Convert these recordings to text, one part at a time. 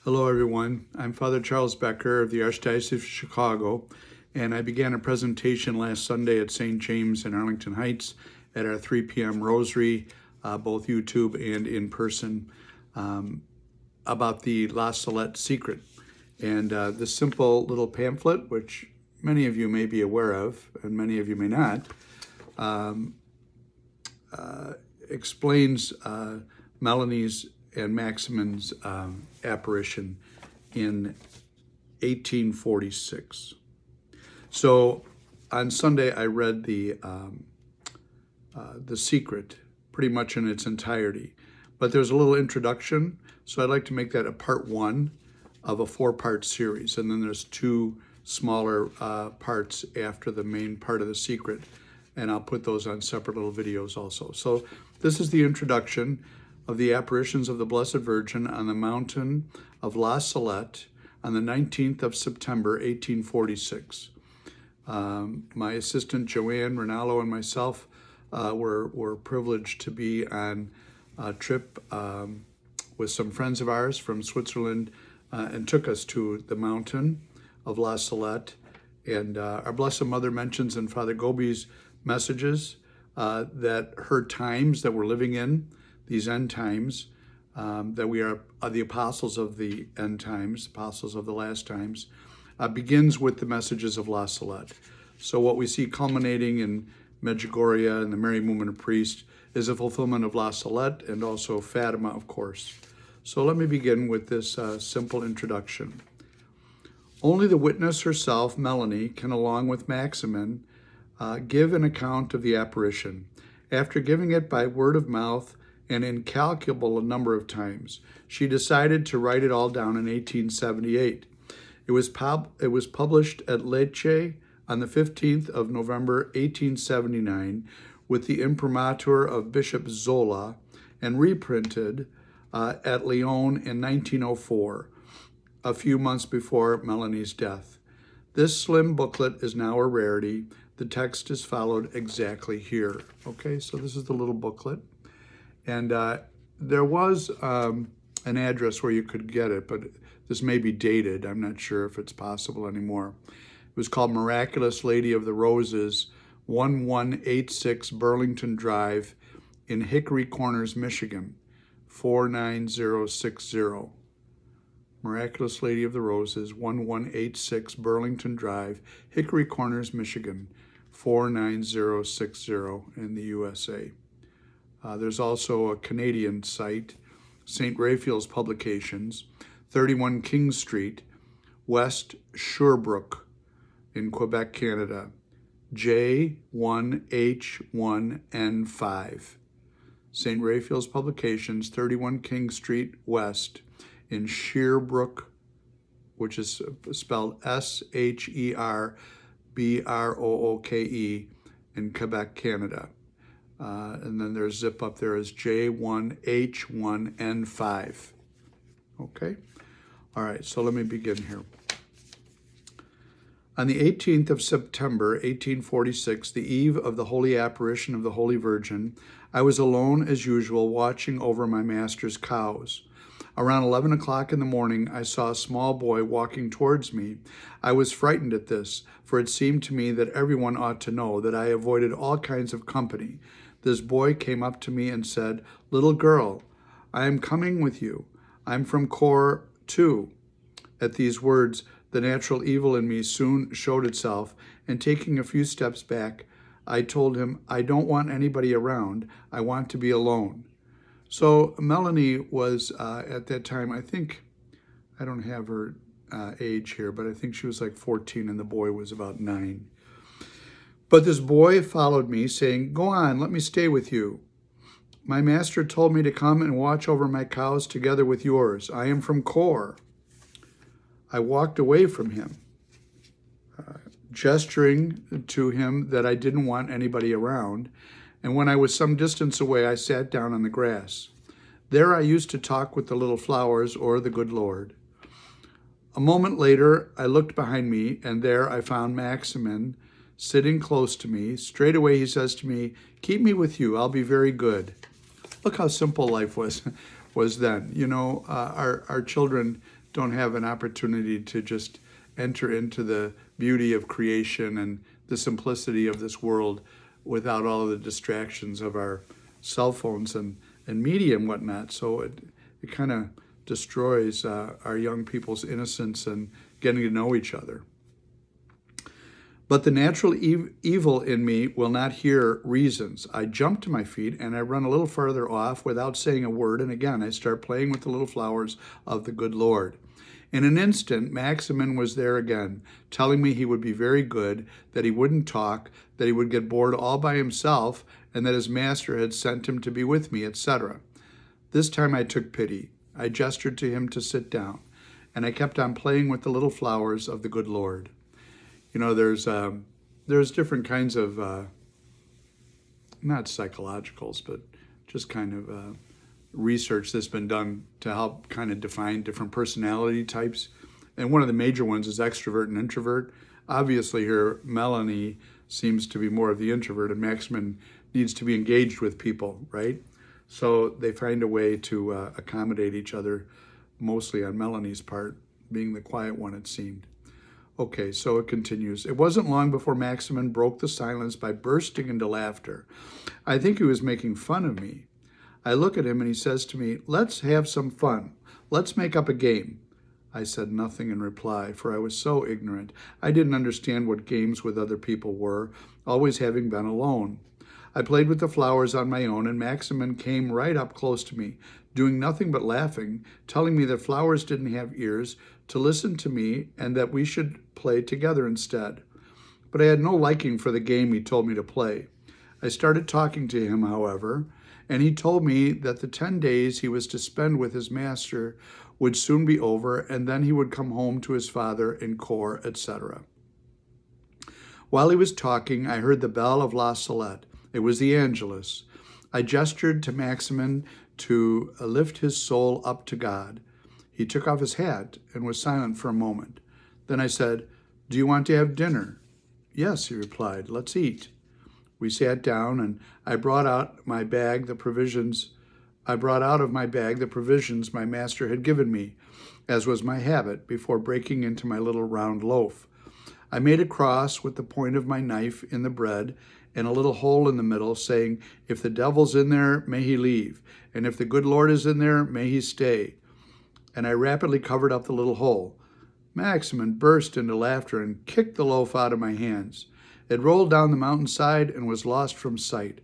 Hello, everyone. I'm Father Charles Becker of the Archdiocese of Chicago, and I began a presentation last Sunday at St. James in Arlington Heights at our 3 p.m. Rosary, both YouTube and in person, about the LaSalette secret. And this simple little pamphlet, which many of you may be aware of, and many of you may not, explains Melanie's and Maximin's apparition in 1846. So on Sunday, I read the secret pretty much in its entirety, but there's a little introduction. So I'd like to make that a part one of a 4-part series, and then there's 2 smaller parts after the main part of the secret, and I'll put those on separate little videos also. So this is the introduction of the apparitions of the Blessed Virgin on the mountain of LaSalette on the 19th of September, 1846. My assistant Joanne Rinaldo and myself were privileged to be on a trip with some friends of ours from Switzerland and took us to the mountain of LaSalette. And our Blessed Mother mentions in Father Gobi's messages that her times that we're living in, these end times, that we are the apostles of the end times, apostles of the last times, begins with the messages of LaSalette. So what we see culminating in Medjugorje and the Mary Movement of Priests is a fulfillment of LaSalette and also Fatima, of course. So let me begin with this simple introduction. Only the witness herself, Melanie, can, along with Maximin, give an account of the apparition. After giving it by word of mouth an incalculable number of times, she decided to write it all down in 1878. It was published at Lecce on the 15th of November, 1879, with the imprimatur of Bishop Zola, and reprinted at Lyon in 1904, a few months before Melanie's death. This slim booklet is now a rarity. The text is followed exactly here. Okay, so this is the little booklet. And there was an address where you could get it, but this may be dated. I'm not sure if it's possible anymore. It was called Miraculous Lady of the Roses, 1186 Burlington Drive in Hickory Corners, Michigan, 49060. Miraculous Lady of the Roses, 1186 Burlington Drive, Hickory Corners, Michigan, 49060 in the USA. There's also a Canadian site, St. Raphael's Publications, 31 King Street, West Sherbrooke in Quebec, Canada, J1H1N5. St. Raphael's Publications, 31 King Street, West in Sherbrooke, which is spelled Sherbrooke in Quebec, Canada. And then their zip up there is J1H1N5. Okay? All right, so let me begin here. On the 18th of September, 1846, the eve of the Holy Apparition of the Holy Virgin, I was alone as usual watching over my master's cows. Around 11 o'clock in the morning, I saw a small boy walking towards me. I was frightened at this, for it seemed to me that everyone ought to know that I avoided all kinds of company. This boy came up to me and said, "Little girl, I am coming with you. I'm from Corps too." At these words, the natural evil in me soon showed itself, and taking a few steps back, I told him, "I don't want anybody around. I want to be alone." So Melanie was, at that time, I think, I don't have her age here, but I think she was like 14 and the boy was about 9. But this boy followed me, saying, "Go on, let me stay with you. My master told me to come and watch over my cows together with yours. I am from Corps." I walked away from him, gesturing to him that I didn't want anybody around, and when I was some distance away, I sat down on the grass. There I used to talk with the little flowers or the good Lord. A moment later, I looked behind me, and there I found Maximin sitting close to me. Straight away he says to me, "Keep me with you, I'll be very good." Look how simple life was then. You know, our children don't have an opportunity to just enter into the beauty of creation and the simplicity of this world without all of the distractions of our cell phones and media and whatnot. So it kind of destroys our young people's innocence and getting to know each other. But the natural evil in me will not hear reasons. I jump to my feet and I run a little further off without saying a word, and again I start playing with the little flowers of the good Lord. In an instant, Maximin was there again, telling me he would be very good, that he wouldn't talk, that he would get bored all by himself, and that his master had sent him to be with me, etc. This time I took pity. I gestured to him to sit down, and I kept on playing with the little flowers of the good Lord. You know, there's different kinds of, not psychologicals, but just kind of research that's been done to help kind of define different personality types. And one of the major ones is extrovert and introvert. Obviously here, Melanie seems to be more of the introvert, and Maximin needs to be engaged with people, right? So they find a way to accommodate each other, mostly on Melanie's part, being the quiet one, it seemed. Okay, so it continues. It wasn't long before Maximin broke the silence by bursting into laughter. I think he was making fun of me. I look at him and he says to me, "Let's have some fun. Let's make up a game." I said nothing in reply, for I was so ignorant. I didn't understand what games with other people were, always having been alone. I played with the flowers on my own, and Maximin came right up close to me, doing nothing but laughing, telling me that flowers didn't have ears, to listen to me, and that we should play together instead. But I had no liking for the game he told me to play. I started talking to him, however, and he told me that the 10 days he was to spend with his master would soon be over, and then he would come home to his father in Corps, etc. While he was talking, I heard the bell of LaSalette. It was the Angelus. I gestured to Maximin to lift his soul up to God. He took off his hat and was silent for a moment. Then I said, "Do you want to have dinner?" "Yes," he replied. "Let's eat." We sat down, and I brought out of my bag the provisions my master had given me, as was my habit, before breaking into my little round loaf. I made a cross with the point of my knife in the bread and a little hole in the middle, saying, "If the devil's in there, may he leave, and if the good Lord is in there, may he stay." And I rapidly covered up the little hole. Maximin burst into laughter and kicked the loaf out of my hands. It rolled down the mountainside and was lost from sight.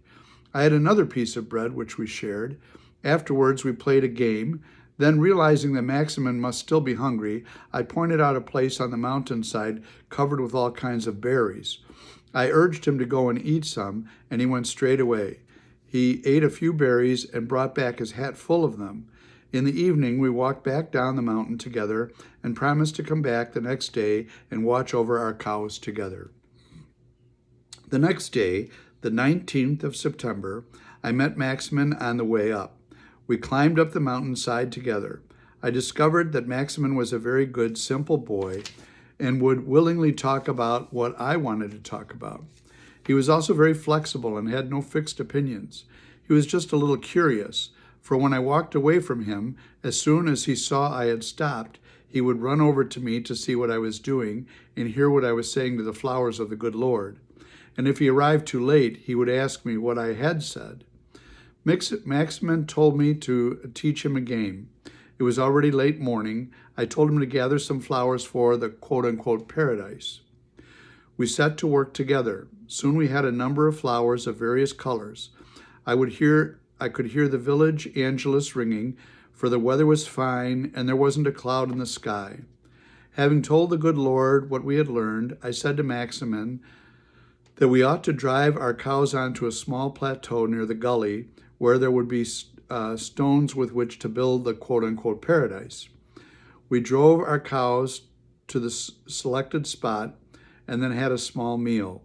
I had another piece of bread which we shared. Afterwards we played a game. Then, realizing that Maximin must still be hungry, I pointed out a place on the mountainside covered with all kinds of berries. I urged him to go and eat some, and he went straight away. He ate a few berries and brought back his hat full of them. In the evening, we walked back down the mountain together and promised to come back the next day and watch over our cows together. The next day, the 19th of September, I met Maximin on the way up. We climbed up the mountainside together. I discovered that Maximin was a very good, simple boy and would willingly talk about what I wanted to talk about. He was also very flexible and had no fixed opinions. He was just a little curious, for when I walked away from him, as soon as he saw I had stopped, he would run over to me to see what I was doing and hear what I was saying to the flowers of the good Lord. And if he arrived too late, he would ask me what I had said. Maximin told me to teach him a game. It was already late morning. I told him to gather some flowers for the quote-unquote paradise. We set to work together. Soon we had a number of flowers of various colors. I could hear the village Angelus ringing, for the weather was fine and there wasn't a cloud in the sky. Having told the good Lord what we had learned, I said to Maximin that we ought to drive our cows onto a small plateau near the gully where there would be stones with which to build the quote-unquote paradise. We drove our cows to the selected spot and then had a small meal.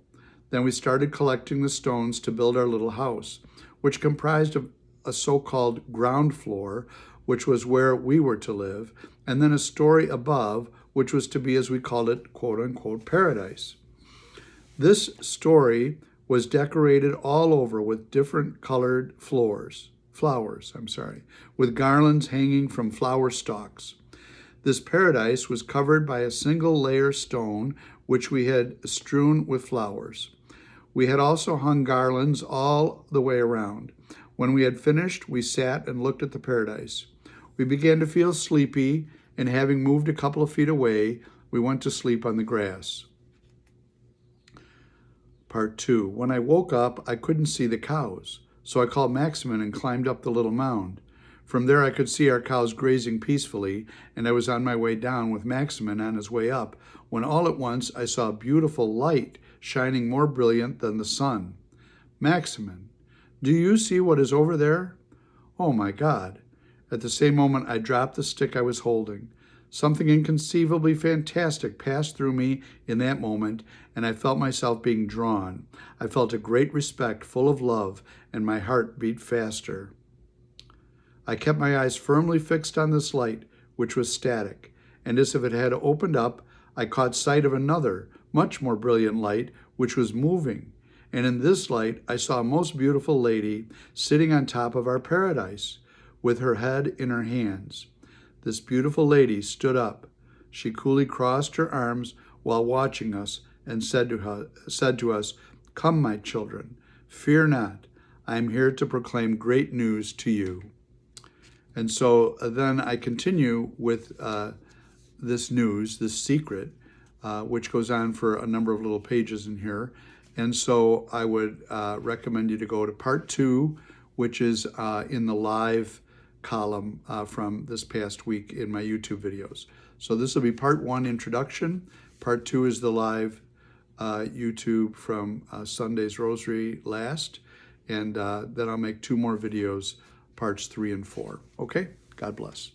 Then we started collecting the stones to build our little house, which comprised of a so-called ground floor, which was where we were to live, and then a story above, which was to be, as we called it, quote-unquote paradise. This story was decorated all over with different colored flowers, with garlands hanging from flower stalks. This paradise was covered by a single layer stone, which we had strewn with flowers. We had also hung garlands all the way around. When we had finished, we sat and looked at the paradise. We began to feel sleepy, and having moved a couple of feet away, we went to sleep on the grass. Part 2. When I woke up, I couldn't see the cows, so I called Maximin and climbed up the little mound. From there I could see our cows grazing peacefully, and I was on my way down with Maximin on his way up, when all at once I saw a beautiful light shining more brilliant than the sun. Maximin, do you see what is over there? Oh my God. At the same moment I dropped the stick I was holding. Something inconceivably fantastic passed through me in that moment, and I felt myself being drawn. I felt a great respect, full of love, and my heart beat faster. I kept my eyes firmly fixed on this light, which was static, and as if it had opened up, I caught sight of another, much more brilliant light, which was moving. And in this light, I saw a most beautiful lady sitting on top of our paradise, with her head in her hands. This beautiful lady stood up. She coolly crossed her arms while watching us and said to us, "Come, my children, fear not. I am here to proclaim great news to you." And so then I continue with this news, this secret, which goes on for a number of little pages in here. And so I would recommend you to go to part 2, which is in the live column from this past week in my YouTube videos. So this will be part 1, introduction. Part 2 is the live YouTube from Sunday's Rosary last. And then I'll make 2 more videos, parts 3 and 4. Okay? God bless.